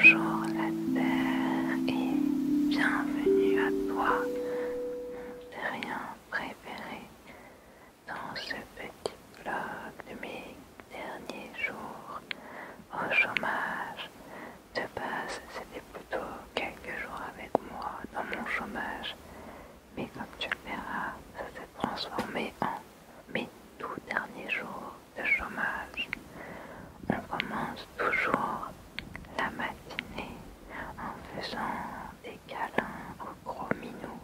Bonjour la Terre et bienvenue à toi, mon terrien préféré, dans ce petit vlog de mes derniers jours au chômage. De base, c'était plutôt quelques jours avec moi dans mon chômage, mais comme tu le verras, ça s'est transformé en mes tout derniers jours de chômage. On commence toujours la matinée en faisant des câlins au gros minou,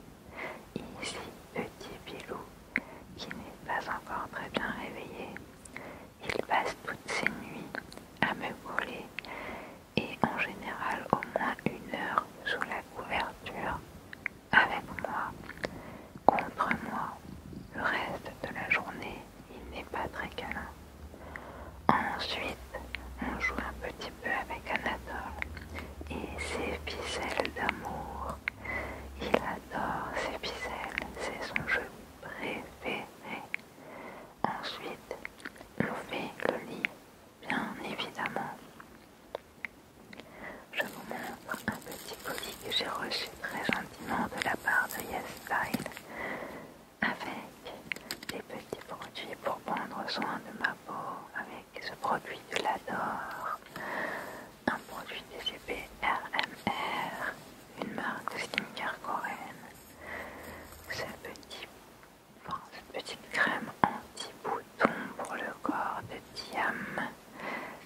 ici petit Pilou, qui n'est pas encore très bien réveillé. Il passe toutes ses nuits à me coller et en général au moins 1 heure sous la couverture avec moi, contre moi. Le reste de la journée, il n'est pas très câlin. Ensuite, on joue un petit peu avec Anatole et ses ficelles d'amour. Il adore ses ficelles, c'est son jeu préféré. Ensuite, on fait le lit, bien évidemment. Je vous montre un petit colis que j'ai reçu très gentiment de la part de YesStyle, avec des petits produits pour prendre soin de ma peau, avec ce produit que j'adore, un produit DCP RMR, une marque de skincare coréenne, cette petite crème anti-bouton pour le corps de Diam,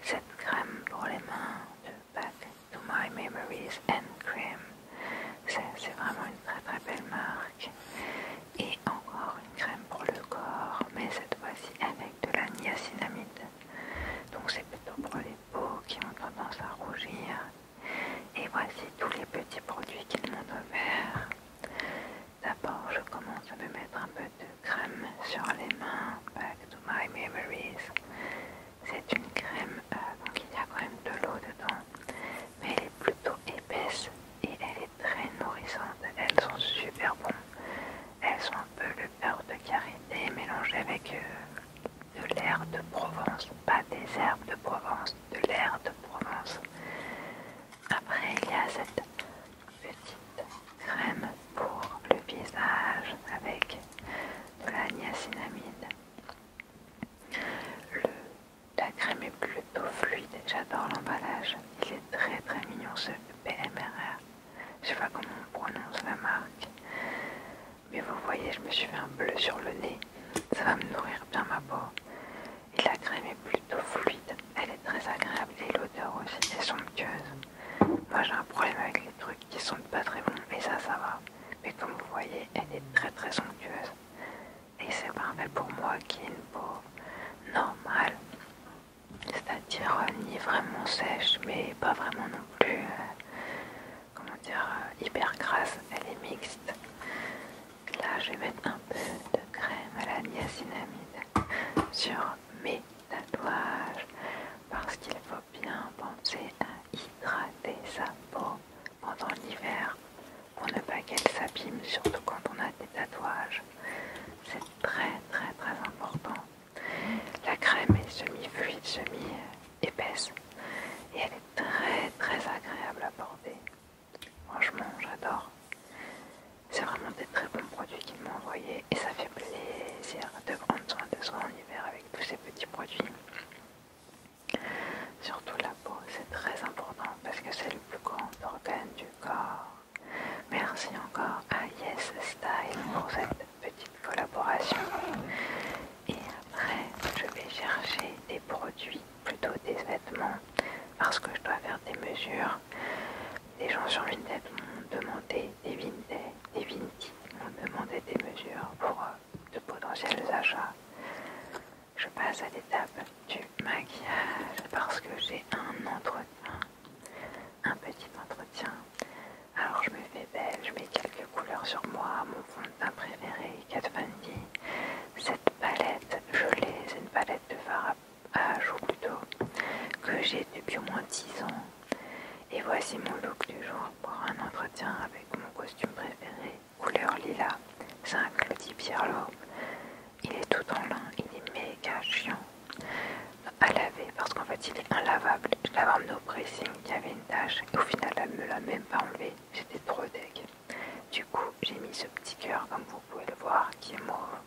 cette crème pour les mains de Back to My Memories and Cream. C'est vraiment une très très belle marque. Et encore une crème pour le corps, mais cette fois-ci avec de la niacinamide. Donc c'est plutôt pour les peaux qui ont tendance à rougir. Et voici tous les petits produits qu'ils m'ont offerts. D'abord, je commence à me mettre un peu de crème sur les mains, Back to My Memories. C'est une crème, donc il y a quand même de l'eau dedans, mais elle est plutôt épaisse et elle est très nourrissante. Elles sont super bonnes. Elles sont un peu le beurre de karité mélangé avec de l'air de Provence, pas des herbes de Provence, de l'air de Provence. Après, il y a cette petite crème pour le visage avec de la niacinamide. La crème est plutôt fluide, j'adore l'emballage. Il est très très mignon ce PMRR. Je sais pas comment on prononce la marque. Mais vous voyez, je me suis fait un bleu sur le nez. Ça va me nourrir bien ma peau. Et la crème est plutôt fluide. Elle est très agréable et l'odeur aussi est somptueuse. Moi j'ai un problème avec les trucs qui sont pas très bons, mais ça va. Mais comme vous voyez, elle est très très somptueuse. Et c'est parfait pour moi qui ai une peau normale. C'est-à-dire ni vraiment sèche, mais pas vraiment non plus, hyper grasse. Elle est mixte. Là, je vais mettre un peu de crème à la niacinamide sur mes tatouages parce qu'il faut bien penser à hydrater sa peau pendant l'hiver pour ne pas qu'elle s'abîme, surtout quand on a des tatouages. C'est très très très important. La crème est semi-fluide, semi-épaisse et elle est très très agréable à porter. Franchement, j'adore. C'est vraiment des très bons produits qu'ils m'ont envoyés et ça fait plaisir de prendre soin de soi en hiver avec tous ces petits produits. Surtout la peau, c'est très important parce que c'est le plus grand organe du corps. Merci encore à YesStyle pour cette petite collaboration. Et après, je vais chercher des produits, plutôt des vêtements, parce que je dois faire des mesures. Les gens sur Vinted m'ont demandé des Vinti m'ont demandé des mesures pour de potentiels achats. Je passe à l'étape du maquillage parce que j'ai un petit entretien. Alors je me fais belle, je mets quelques couleurs sur moi, mon fond de teint préféré, Kat Von D. Cette palette, c'est une palette de fard à joues plutôt, que j'ai depuis au moins 10 ans. Et voici mon look du jour pour un entretien avec mon costume préféré, couleur lilas. C'est un Claudie Pierlot. Il est tout en lin, il est méga chiant à laver parce qu'en fait il est inlavable. Je l'avais emmené au pressing, il y avait une tache cache. Et au final, elle me l'a même pas enlevé. J'étais trop deg. Du coup, j'ai mis ce petit cœur, comme vous pouvez le voir, qui est mauve.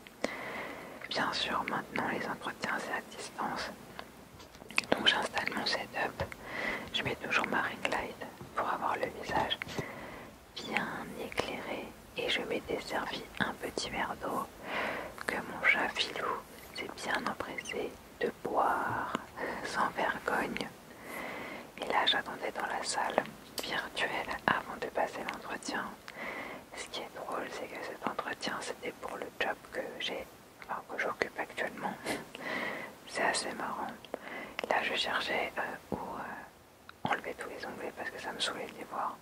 Bien sûr, maintenant, les entretiens, c'est à distance. Donc, j'installe mon setup. Je mets toujours ma ring light pour avoir le visage bien éclairé. Et je m'étais servi un petit verre d'eau que mon chat Filou s'est bien empressé de boire sans vergogne. Et là, j'attendais dans la salle virtuelle avant de passer l'entretien. Ce qui est drôle, c'est que cet entretien, c'était pour le job que que j'occupe actuellement. C'est assez marrant. Là, je cherchais où enlever tous les onglets parce que ça me saoulait de les voir.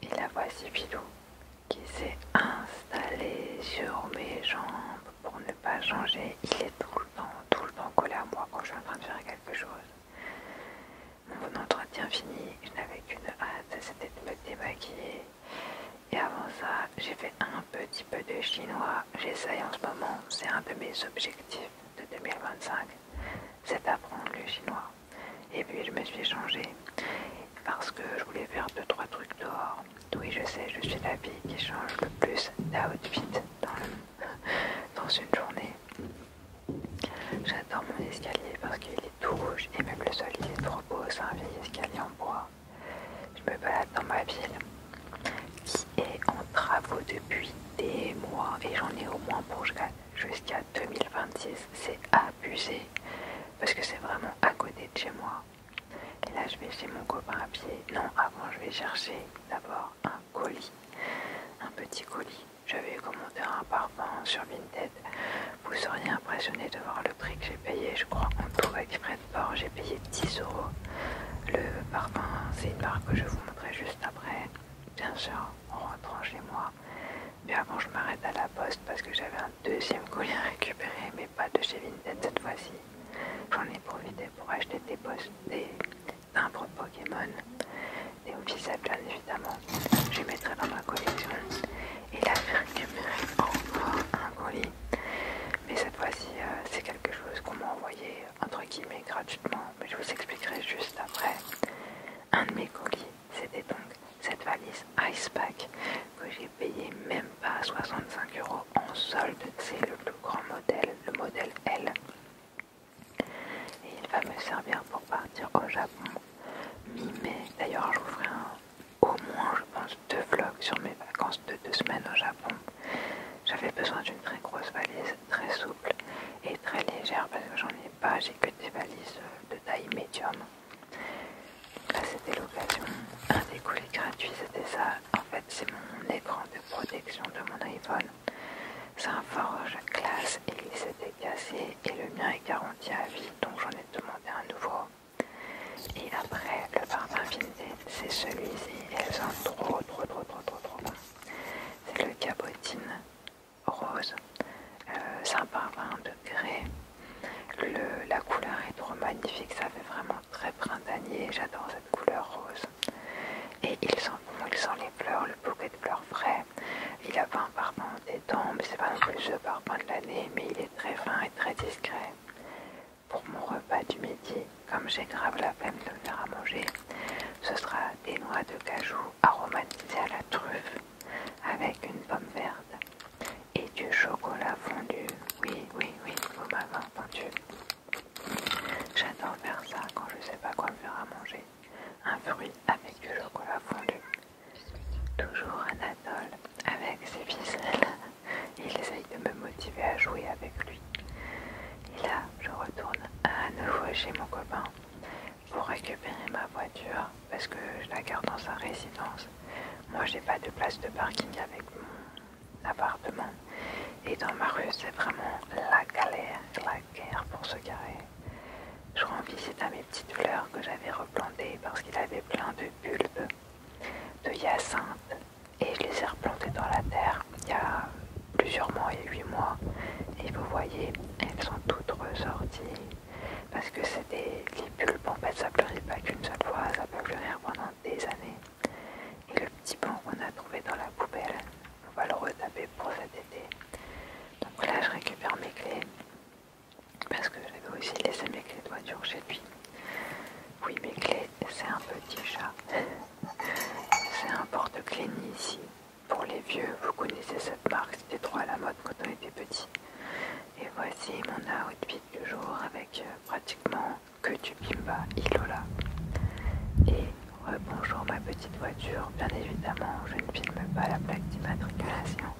Et là, voici Filou qui s'est installé sur mes jambes pour ne pas changer. Il est tout le temps collé à moi quand je suis en train de faire quelque chose. Mon entretien fini, je n'avais qu'une hâte, c'était de me démaquiller. Et avant ça, j'ai fait un petit peu de chinois. J'essaye en ce moment, c'est un de mes objectifs de 2025, c'est d'apprendre le chinois. Et puis je me suis changée parce que je voulais faire 2-3 trucs dehors. Oui, je sais, je suis la fille qui change le plus d'outfit dans une journée. J'adore mon escalier parce qu'il est tout rouge et même le sol il est trop beau, c'est un vieil escalier en bois. Je me balade dans ma ville qui est en travaux depuis des mois et j'en ai au moins pour jusqu'à 2026. C'est abusé parce que c'est vraiment à côté de chez moi. Et là je vais chez mon copain à pied. Non, avant je vais chercher d'abord un colis, un petit colis. J'avais commandé un parfum sur Vinted. Vous seriez impressionné de voir le prix que j'ai payé. Je crois en tout avec frais de port, j'ai payé 10 €. Le parfum, c'est une marque que je vous montrerai juste après. Bien sûr, en rentrant chez moi. Mais avant, je m'arrête à la poste parce que j'avais un deuxième colis à récupérer, mais pas de chez Vinted cette fois-ci. J'en ai profité pour acheter des timbres Pokémon, des officiels bien évidemment. Je les mettrai dans ma collection. Et là, j'ai récupéré encore un colis. Mais cette fois-ci, c'est quelque chose qu'on m'a envoyé entre guillemets gratuitement. Mais je vous expliquerai juste après. Un de mes colis, c'était donc cette valise Icepack que j'ai payé même pas 65 € en solde. C'est le plus grand modèle, le modèle L. Et il va me servir pour partir au Japon mi-mai. D'ailleurs, je vous ferai au moins, je pense, 2 vlogs sur mes vacances de 2 semaines au Japon. J'avais besoin d'une très grosse valise, très souple et très légère parce que j'en ai pas, j'ai que des valises de taille médium. Là, c'était l'occasion. Un des colis gratuits, c'était ça. En fait, c'est mon écran de protection de mon iPhone. C'est un Forge Glass et il s'était cassé et le mien est garanti à vie, donc j'en ai demandé un nouveau. Et après, le parfum Vinted, c'est celui-ci. Elles sont trop bon. C'est le Cabotine rose. C'est un parfum de grès. La couleur est trop magnifique, ça fait vraiment très printanier. J'adore cette couleur rose. Et il sent bon, il sent les fleurs, le bouquet de fleurs frais. Il a pas un parfum détente, mais c'est pas non plus le parfum de l'année, mais il est très fin et très discret. Pour mon repas du midi, comme j'ai grave la flemme de le faire à manger, ce sera des noix de cajou aromatisées à la truffe avec une pomme verte et du chocolat fondu. Oui, vous m'avez entendu. J'adore faire ça quand je sais pas quoi me faire à manger. Un fruit avec du chocolat fondu. Toujours Anatole avec ses ficelles. Il essaye de me motiver à jouer avec lui. Et là, je retourne à nouveau chez mon copain pour récupérer ma voiture parce que je la garde dans sa résidence. Moi, j'ai pas de place de parking avec mon appartement. Et dans ma rue, c'est vraiment la galère, la guerre pour se garer. Je rends visite à mes petites fleurs que j'avais replantées parce qu'il avait plein de bulbes de hyacinthe et je les ai replantées dans la terre il y a plusieurs mois, il y a 8 mois. Et vous voyez, elles sont toutes ressorties parce que c'était les bulbes, en fait ça pleurait pas qu'une seule fois, ça peut fleurir pendant des années. Et le petit pan qu'on a trouvé dans la poubelle, on va le retaper pour cet été. Donc là je récupère mes clés parce que j'avais aussi laissé mes clés de voiture chez lui. Oui, mes petit chat. C'est un porte-clés ici. Pour les vieux, vous connaissez cette marque, c'était trop à la mode quand on était petit. Et voici mon outfit du jour avec pratiquement que du Bimba Ilola. Et bonjour ma petite voiture, bien évidemment je ne filme pas la plaque d'immatriculation.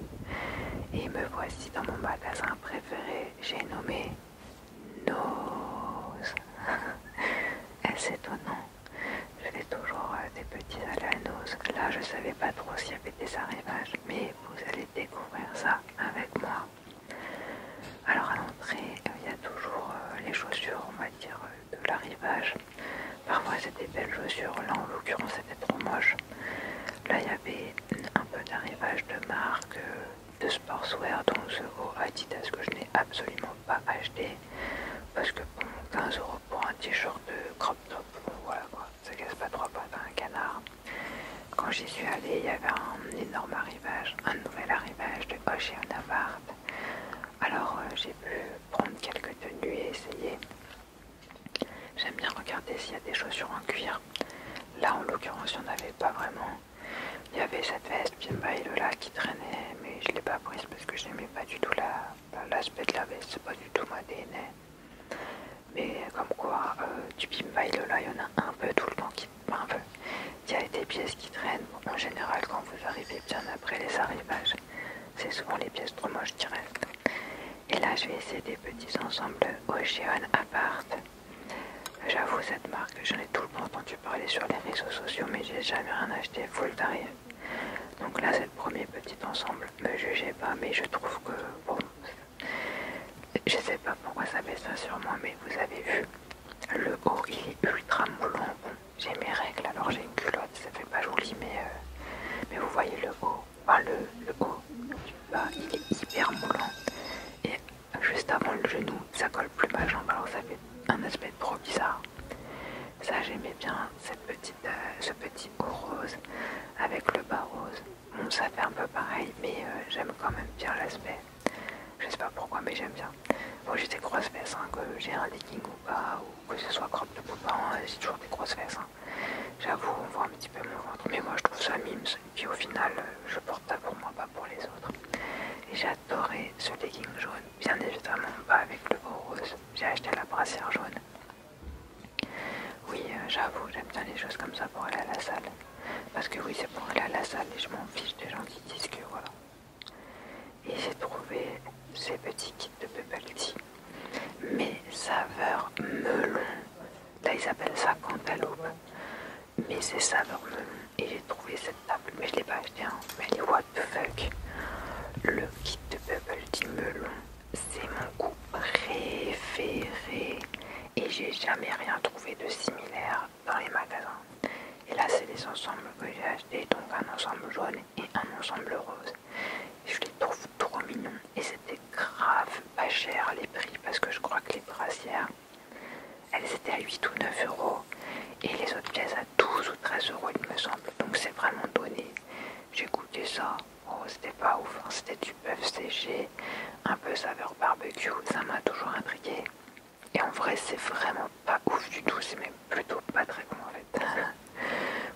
Et me voici dans mon magasin préféré, j'ai nommé Nose. Est-ce étonnant? Je fais toujours des petits à la Nose. Là je savais pas trop s'il y avait des arrivages, mais vous allez découvrir ça avec moi. Alors à l'entrée, il y a toujours les chaussures, on va dire, de l'arrivage. Parfois c'est des belles chaussures, là en l'occurrence c'était trop moche. Là il y avait un peu d'arrivage de marque, de sportswear, dont The O Adidas que je n'ai absolument pas acheté. Parce que bon, 15 € pour un t-shirt de crop top, bon, voilà quoi, ça casse pas trois pattes à un canard. Quand j'y suis allée, il y avait un énorme arrivage, un nouvel arrivage de Ocean Apart. Alors j'ai pu prendre quelques tenues et essayer. J'aime bien regarder s'il y a des chaussures en cuir. Là en l'occurrence il n'y en avait pas vraiment. Il y avait cette veste Bimba Ilola qui traînait, mais je ne l'ai pas prise parce que je n'aimais pas du tout l'aspect de la veste, c'est pas du tout ma DNA. Mais comme quoi, du Bimba Ilola, il y en a un peu tout le temps il y a des pièces qui traînent. Bon, en général, quand vous arrivez bien après les arrivages, c'est souvent les pièces trop moches qui restent. Et là, je vais essayer des petits ensembles Ocean Apart. J'avoue, cette marque, j'en ai tout le temps entendu parler sur les réseaux sociaux, mais j'ai jamais rien acheté full tarif. Donc là, c'est le premier petit ensemble. Ne me jugez pas, mais je trouve que, bon, je sais pas pourquoi ça fait ça sur moi, mais vous avez vu, le haut, il est ultra moulant. Bon, j'ai mes règles, alors j'ai une culotte, ça fait pas joli, mais vous voyez le haut, enfin le haut du bas, il est hyper moulant. Et juste avant le genou, ça colle plus ma jambe, alors ça fait un aspect trop bizarre. Ça, j'aimais bien ce petit haut rose avec le bas rose. Bon, ça fait un peu pareil, mais j'aime quand même bien l'aspect. Je sais pas pourquoi, mais j'aime bien. Bon, j'ai des grosses fesses, hein, que j'ai un legging ou pas, ou que ce soit crop top ou pas, j'ai toujours des grosses fesses. Hein. J'avoue, on voit un petit peu mon ventre, mais moi je trouve ça mimes. Et puis au final, je porte ça pour moi, pas pour les autres. Et j'ai adoré ce legging jaune, bien évidemment pas avec le haut rose. J'ai acheté la brassière jaune. Oui, j'avoue, j'aime bien les choses comme ça pour aller à la salle. Parce que oui, c'est pour aller à la salle et je m'en fiche des gens qui disent que voilà. Et j'ai trouvé ces petits kits de bubble tea, mais saveur melon. Là, ils appellent ça cantaloupe, mais c'est saveur melon. Et j'ai trouvé cette table, mais je l'ai pas acheté, hein. Mais elle est what the fuck. Le kit de bubble tea melon, c'est mon goût préféré. Et j'ai jamais rien trouvé de similaire dans les magasins. Et là, c'est les ensembles que j'ai achetés, donc un ensemble jaune et un ensemble rose. Je les trouve trop mignons et c'était grave pas cher les prix parce que je crois que les brassières elles étaient à 8 ou 9 € et les autres pièces à 12 ou 13 € il me semble, donc c'est vraiment donné. J'ai goûté ça, oh c'était pas ouf, hein. C'était du bœuf séché, un peu saveur barbecue, ça m'a toujours intrigué et en vrai c'est vraiment pas ouf du tout, c'est même plutôt pas très bon en fait.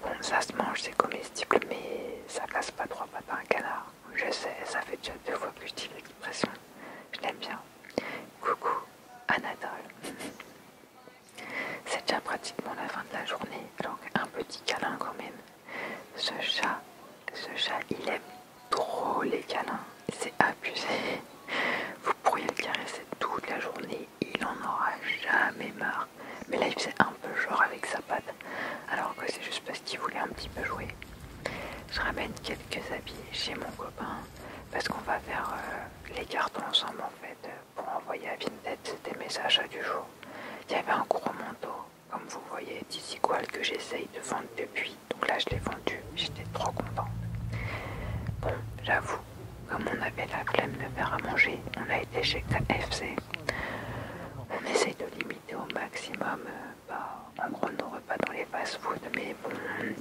Bon, ça se mange, c'est comestible, mais ça casse pas trois pattes à un canard. Je sais, ça fait déjà 2 fois que je dis l'expression. Je l'aime bien. Coucou, Anatole. C'est déjà pratiquement la fin de la journée, donc un petit câlin quand même. Ce chat, il aime trop les câlins. C'est abusé. Vous pourriez le caresser toute la journée, il en aura jamais marre. Mais là, il faisait un peu genre avec sa patte, alors que c'est juste parce qu'il voulait un petit peu jouer. Je ramène quelques habits chez mon copain, parce qu'on va faire les cartons ensemble en fait, pour envoyer à Vinted, c'était mes achats du jour. Il y avait un gros manteau, comme vous voyez, d'Easyqual que j'essaye de vendre depuis, donc là je l'ai vendu, j'étais trop contente. Bon, j'avoue, comme on avait la flemme de faire à manger, on a été chez KFC. On essaye de limiter au maximum en gros nos repas dans les fast-food, mais bon,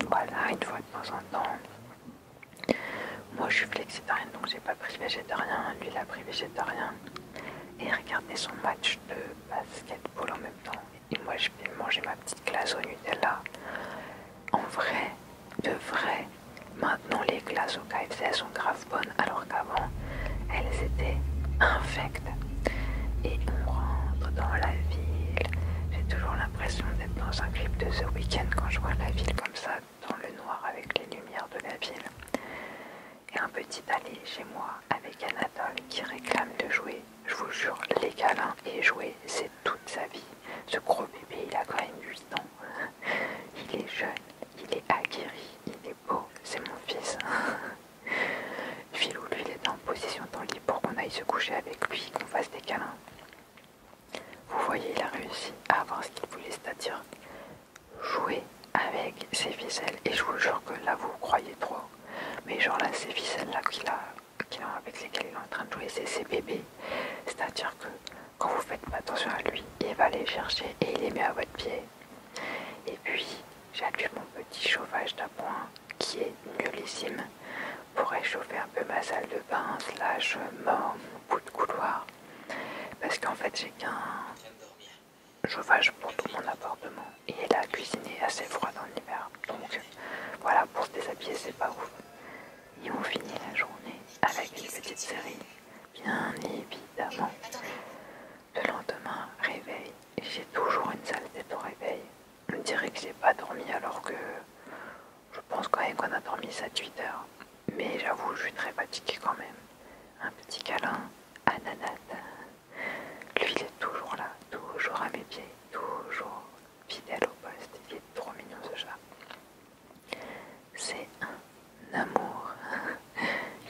voilà, une fois de temps en temps. Moi je suis flexitarienne donc j'ai pas pris végétarien, lui il a pris végétarien. Et regardez son match de basketball en même temps. Et moi je vais manger ma petite glace au Nutella. en vrai, de vrai, maintenant les glaces au KFC elles sont grave bonnes alors qu'avant elles étaient infectes. Et on rentre dans la ville. J'ai toujours l'impression d'être dans un clip de The Weeknd quand je vois la ville comme ça, dans le noir avec les lumières de la ville. Et un petit allée chez moi avec Anatole qui réclame de jouer. Je vous jure, les câlins et jouer, c'est toute sa vie. Ce gros bébé, il a quand même 8 ans. Il est jeune, il est aguerri, il est beau, c'est mon fils. Philou, lui, il était en position dans le lit pour qu'on aille se coucher avec lui, qu'on fasse des câlins. Vous voyez, il a réussi à avoir ce qu'il voulait, c'est-à-dire jouer avec ses ficelles. Et je vous jure que là, vous croyez trop. Mais genre là, ces ficelles-là avec lesquelles il est en train de jouer, c'est ses bébés. C'est-à-dire que quand vous faites pas attention à lui, il va les chercher et il les met à votre pied. Et puis, j'allume mon petit chauffage d'appoint qui est nullissime pour réchauffer un peu ma salle de bain slash mon bout de couloir. Parce qu'en fait, j'ai qu'un chauffage pour tout mon appartement et la cuisine est assez froide en hiver. Donc voilà, pour se déshabiller, c'est pas ouf. Et on finit la journée avec une petite série, bien évidemment. Le lendemain, réveil, j'ai toujours une sale tête au réveil. On dirait que j'ai pas dormi alors que je pense quand même qu'on a dormi 7-8 heures. Mais j'avoue, je suis très fatiguée quand même. Un petit câlin à Nanette. Lui, il est toujours là, toujours à mes pieds, toujours fidèle au poste. Il est trop mignon ce chat. C'est un amour.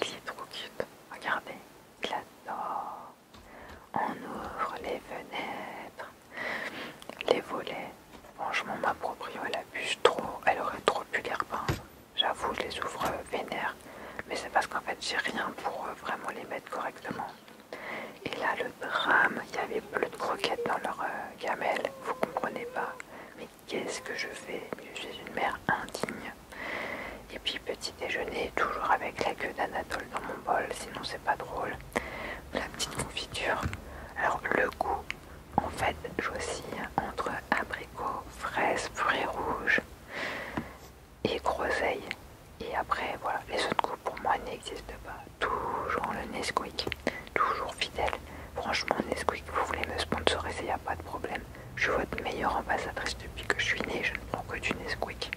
Il est trop cute. Regardez, il adore. On ouvre les fenêtres, les volets. Franchement, ma proprio, elle abuse trop. Elle aurait trop pu les repeindre. J'avoue, je les ouvre vénère. Mais c'est parce qu'en fait, j'ai rien pour vraiment les mettre correctement. Et là, le drame, il y avait plus de croquettes dans leur gamelle. Vous comprenez pas. Mais qu'est-ce que je fais? Je suis une mère indigne. Et puis, petit déjeuner, toujours avec la queue d'Anatole dans mon bol, sinon c'est pas drôle. La petite confiture. Alors, le goût, en fait, j'oscille entre abricot, fraise, fruits rouges et groseille. Et après, voilà, les autres goûts pour moi n'existent pas. Toujours le Nesquik, toujours fidèle. Franchement, Nesquik, vous voulez me sponsoriser, il n'y a pas de problème. Je suis votre meilleure ambassadrice depuis que je suis née, je ne prends que du Nesquik.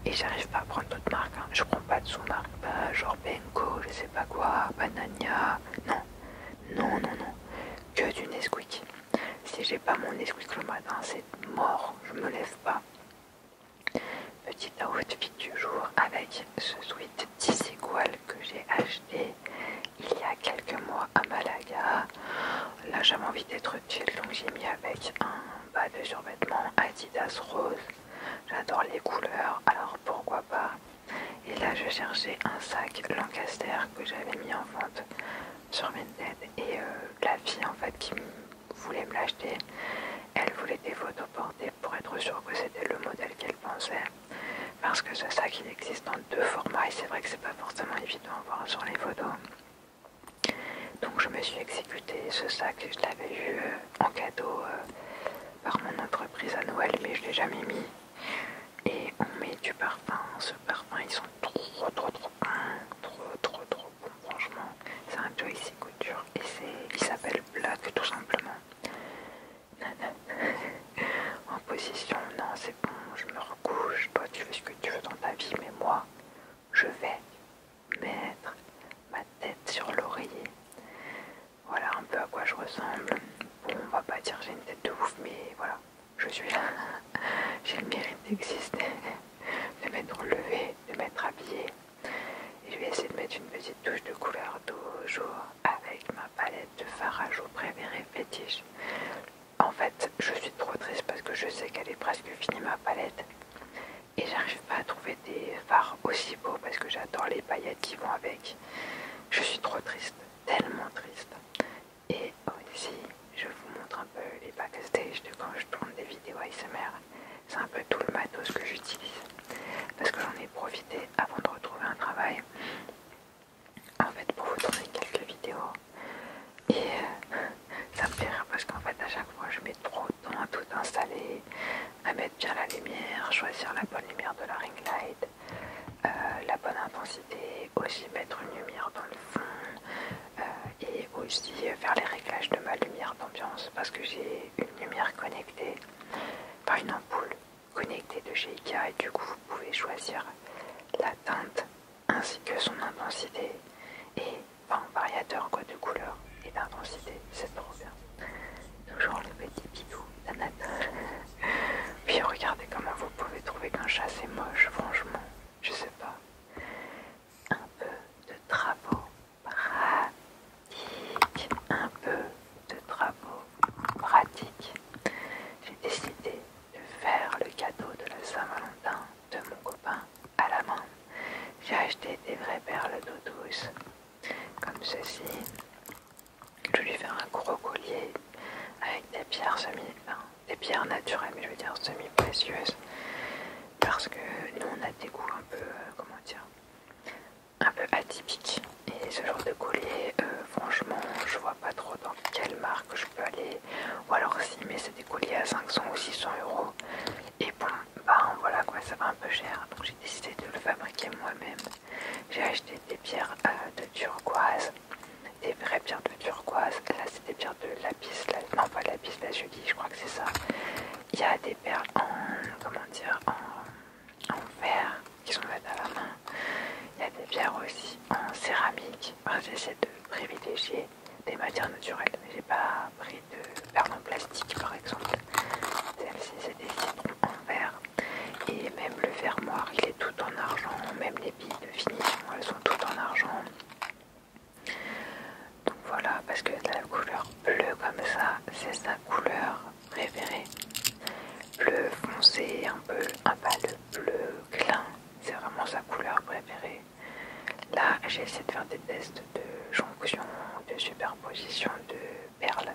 Et j'arrive pas à prendre d'autres marques, hein. Je prends pas de sous-marque, pas genre Benko, je sais pas quoi, Banania. Non, non, non, non, que du Nesquik. Si j'ai pas mon Nesquik le matin, c'est mort, je me lève pas. Petit outfit du jour avec ce sweat Desigual que j'ai acheté il y a quelques mois à Malaga. Là j'avais envie d'être chill donc j'ai mis avec un bas de survêtement Adidas rose. J'adore les couleurs alors pourquoi pas. Et là je cherchais un sac Lancaster que j'avais mis en vente sur Vinted et la fille en fait qui voulait me l'acheter, elle voulait des photos portées pour être sûre que c'était le modèle qu'elle pensait. Parce que ce sac il existe dans 2 formats et c'est vrai que c'est pas forcément évident à voir sur les photos. Donc je me suis exécuté ce sac, je l'avais eu en cadeau par mon entreprise à Noël mais je l'ai jamais mis. Et on met du parfum, ce parfum ils sont trop bons franchement. C'est un Joyce Couture et il s'appelle Black tout simplement. En position, non c'est bon, je me recouche, toi tu fais ce que tu veux dans ta vie, mais moi, je vais mettre ma tête sur l'oreiller. Voilà un peu à quoi je ressemble. Bon, on va pas dire j'ai une tête de ouf, mais voilà, je suis là. J'ai le mérite d'exister, de m'être relevé, de m'être habillé. Et je vais essayer de mettre une petite touche de couleur toujours avec ma palette de fard à joues préférée fétiche. En fait, je suis trop triste parce que je sais qu'elle est presque finie ma palette. Et j'arrive pas à trouver des fards aussi beaux parce que j'adore les paillettes qui vont avec. Je suis trop triste, tellement triste. Et aussi, je vous montre un peu les backstage de quand je tourne des vidéos ASMR. C'est un peu tout le matos que j'utilise. Parce que j'en ai profité avant de retrouver un travail. En fait, pour vous tourner quelques vidéos. Et ça me fait rire parce qu'en fait, à chaque fois, je mets trop de temps à tout installer, à mettre bien la lumière, choisir la bonne lumière de la ring light, la bonne intensité, aussi mettre une lumière dans le fond et aussi faire les réglages de ma lumière d'ambiance parce que j'ai une lumière connectée, par une ampoule connectée de chez Ikea et du coup vous pouvez choisir la teinte ainsi que son intensité et un variateur quoi, de couleur et d'intensité, c'est trop bien. Toujours le petit bidou d'Anat. Puis regardez comment vous pouvez trouver qu'un chat c'est moche, franchement, je sais pas. Un peu de travaux pratiques, un peu de travaux pratiques. J'ai décidé de faire le cadeau de la Saint-Valentin de mon copain à la main. J'ai acheté des vraies perles d'eau douce, comme ceci. Je vais lui faire un gros collier avec des pierres des pierres naturelles, mais je veux dire semi-précieuses, parce que nous on a des goûts un peu, comment dire, un peu atypiques. Et ce genre de collier, franchement, je vois pas trop dans quelle marque je peux aller, ou alors si, mais c'est des colliers à 500 ou 600 euros. Et bon, ben voilà quoi, ça va un peu cher, donc j'ai décidé de le fabriquer moi-même. J'ai acheté des pierres de turquoise, des vraies pierres de turquoise. Là c'est des pierres de lapis, non pas lapis lazuli, je crois que c'est ça. Il y a des perles en, comment dire, en verre qui sont faites à la main. Il y a des pierres aussi en céramique. Enfin, j'essaie de privilégier des matières naturelles. J'ai pas pris de perles en plastique par exemple. Celle-ci c'est des citrons en verre. Et même le fermoir il est tout en argent. Même les billes de finition elles sont toutes en argent. Donc voilà, parce que la couleur bleue comme ça, c'est sa couleur préférée. Bleu foncé, un peu le bleu clin, c'est vraiment sa couleur préférée. Là, j'ai essayé de faire des tests de jonction, de superposition de perles.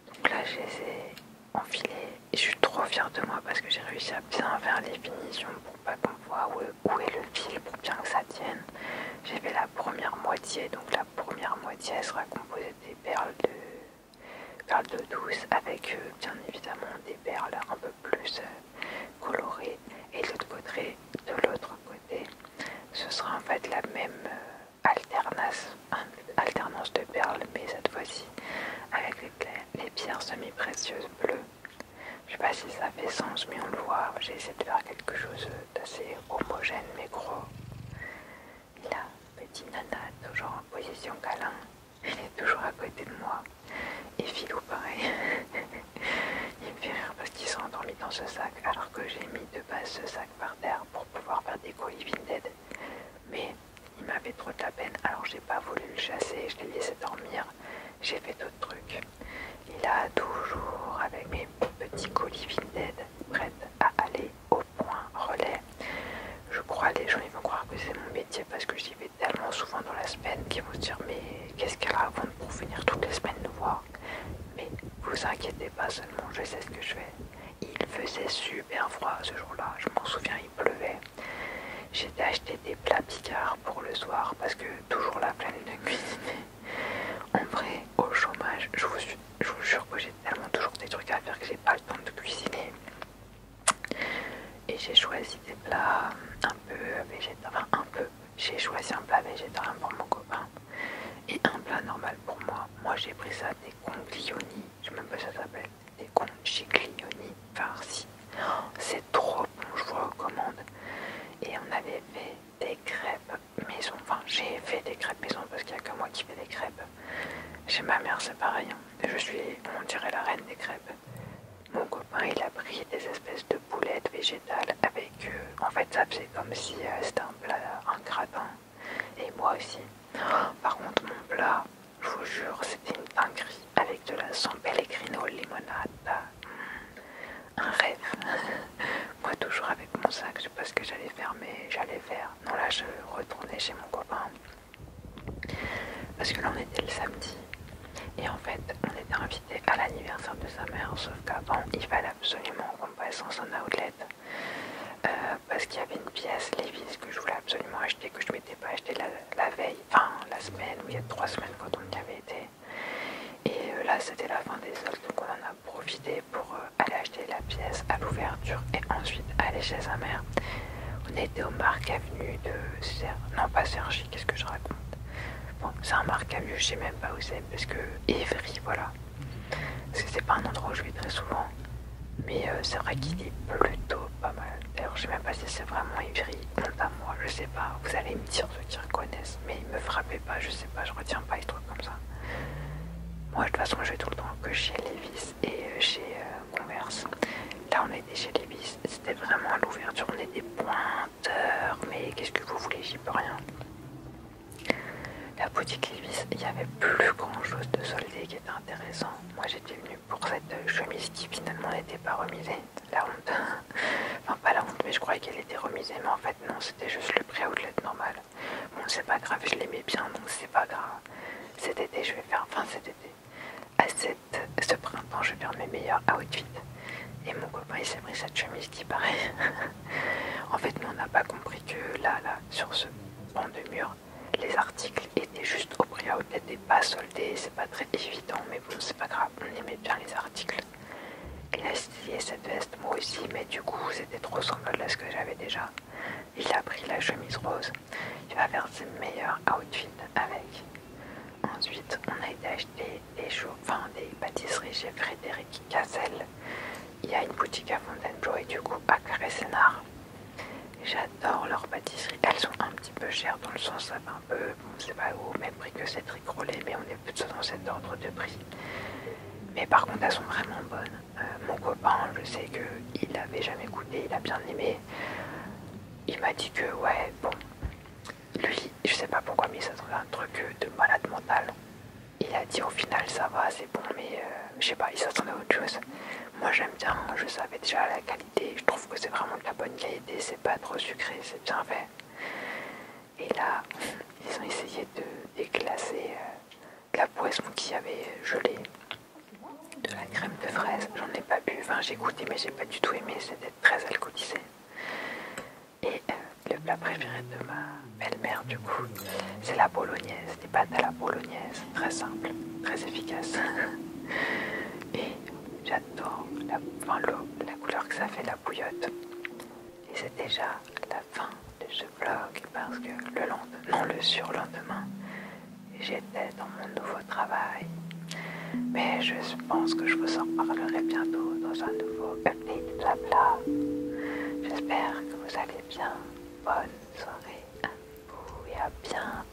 Donc là, je les ai enfilées et je suis trop fière de moi parce que j'ai réussi à bien faire les finitions pour pas qu'on voit où est le fil pour bien que ça tienne. J'ai fait la première moitié, donc la première moitié elle sera composée des perles d'eau douce avec bien évidemment des perles un peu plus colorées et de l'autre côté ce sera en fait la même alternance de perles mais cette fois-ci avec les pierres semi-précieuses bleues. Je sais pas si ça fait sens mais on le voit, j'ai essayé de faire quelque chose d'assez homogène mais gros. Et là, petit nana, toujours en position câlin, il est toujours à côté de moi. Et Philou, pareil. Il me fait rire parce qu'il s'est endormi dans ce sac, alors que j'ai mis de base ce sac par terre pour pouvoir faire des colis Vinted. Mais il m'avait trop de la peine, alors j'ai pas voulu le chasser, je l'ai laissé dormir. J'ai fait d'autres trucs. Il a toujours avec mes petits colis Vinted, prêts à aller au point relais. Je crois les gens ils vont croire que c'est mon métier parce que j'y vais tellement souvent dans la semaine qu'ils vont se dire mais qu'est-ce qu'elle raconte pour venir toutes les semaines nous voir. Mais vous inquiétez pas seulement, je sais ce que je fais. Il faisait super froid ce jour-là, je m'en souviens, il pleuvait. J'ai acheté des plats picards pour le soir parce que toujours la flemme de cuisiner. En vrai, au chômage, je vous jure que j'ai tellement toujours des trucs à faire que j'ai pas le temps de cuisiner. Et j'ai choisi des plats un peu végétariens, j'ai choisi un plat végétarien pour mon copain et un plat normal pour moi. Moi j'ai pris ça des conglioni, je sais même pas si ça s'appelle, des conchiglioni farcis. Oh, c'est trop bon, je vous recommande. Et on avait fait des crêpes maison, enfin j'ai fait des crêpes maison parce qu'il n'y a que moi qui fais des crêpes. Chez ma mère c'est pareil, hein. On dirait la reine des crêpes. Mon copain il a pris des espèces de boulettes végétales avec en fait ça faisait comme si c'était un plat, un gratin. Et moi aussi. Par contre mon plat, je vous jure, c'était une dinguerie avec de la San Pellegrino limonade. Un rêve. Moi toujours avec mon sac, je sais pas ce que j'allais faire mais j'allais faire. Non là je retournais chez mon copain. Parce que là on était le samedi. Et en fait, on était invité à l'anniversaire de sa mère, sauf qu'avant, il fallait absolument qu'on passe en son outlet. Parce qu'il y avait une pièce Levi's que je voulais absolument acheter, que je ne m'étais pas acheté la veille, enfin la semaine, ou il y a 3 semaines quand on y avait été. Et là, c'était la fin des soldes, donc on en a profité pour aller acheter la pièce à l'ouverture et ensuite aller chez sa mère. On était au Marc Avenue de... Non, pas Cergy, qu'est-ce que je raconte? Bon, c'est un Marc Avenue, je sais même pas où c'est, parce que Évry, voilà. Parce que c'est pas un endroit où je vais très souvent. Mais c'est vrai qu'il est plutôt pas mal. D'ailleurs, je sais même pas si c'est vraiment Ivry, honte à moi, je sais pas. Vous allez me dire ceux qui reconnaissent, mais me frappez pas, je sais pas, je retiens pas les trucs comme ça. Moi, de toute façon, je vais tout le temps que chez Levi's et chez Converse. Là, on était chez Levi's, c'était vraiment à l'ouverture, on était pointeurs, mais qu'est-ce que vous voulez, j'y peux rien. La boutique Levi's, il n'y avait plus grand chose de soldé qui était intéressant. Moi j'étais venue pour cette chemise qui finalement n'était pas remisée. La honte. Enfin pas la honte, mais je croyais qu'elle était remisée, mais en fait non, c'était juste le prix outlet normal. Bon, c'est pas grave, je l'aimais bien, donc c'est pas grave. Cet été, je vais faire, enfin cet été, ce printemps, je vais faire mes meilleurs outfits. Et mon copain, il s'est pris cette chemise qui paraît. En fait, nous, on n'a pas compris que là, sur ce banc de mur, les articles étaient juste au prix outlet et pas soldés. C'est pas très évident, mais bon, c'est pas grave, on aimait bien les articles. Il a essayé cette veste, moi aussi, mais du coup, c'était trop semblable à ce que j'avais déjà. Il a pris la chemise rose. Il va faire ses meilleurs outfits avec. Ensuite, on a été acheter des pâtisseries chez Frédéric Cassel. Il y a une boutique à Fontainebleau du coup à Carré-Sénard. J'adore leurs pâtisseries. Elles sont un petit peu chères dans le sens ça va un peu, bon, c'est pas au même prix que cette Rollet, mais on est plutôt dans cet ordre de prix. Mais par contre, elles sont vraiment bonnes. Mon copain, je sais qu'il n'avait jamais goûté, il a bien aimé. Il m'a dit que ouais, bon, lui, je sais pas pourquoi, mais ça serait un truc de malade mental. Il a dit au final ça va, c'est bon, mais je sais pas, il s'attendait à autre chose. Moi j'aime bien, je savais déjà la qualité, je trouve que c'est vraiment de la bonne qualité, c'est pas trop sucré, c'est bien fait. Et là, ils ont essayé de déglacer la boisson qui avait gelé, de la crème de fraise, j'en ai pas bu, enfin j'ai goûté mais j'ai pas du tout aimé, c'était très alcoolisé. Et le plat préféré de ma belle-mère du coup, c'est la bolognaise, des pâtes à la bolognaise, très simple, très efficace. Et j'adore la couleur que ça fait la bouillotte. Et c'est déjà la fin de ce vlog parce que le surlendemain, j'étais dans mon nouveau travail. Mais je pense que je vous en reparlerai bientôt dans un nouveau update blabla. J'espère que vous allez bien. Bonne soirée à vous et à bientôt.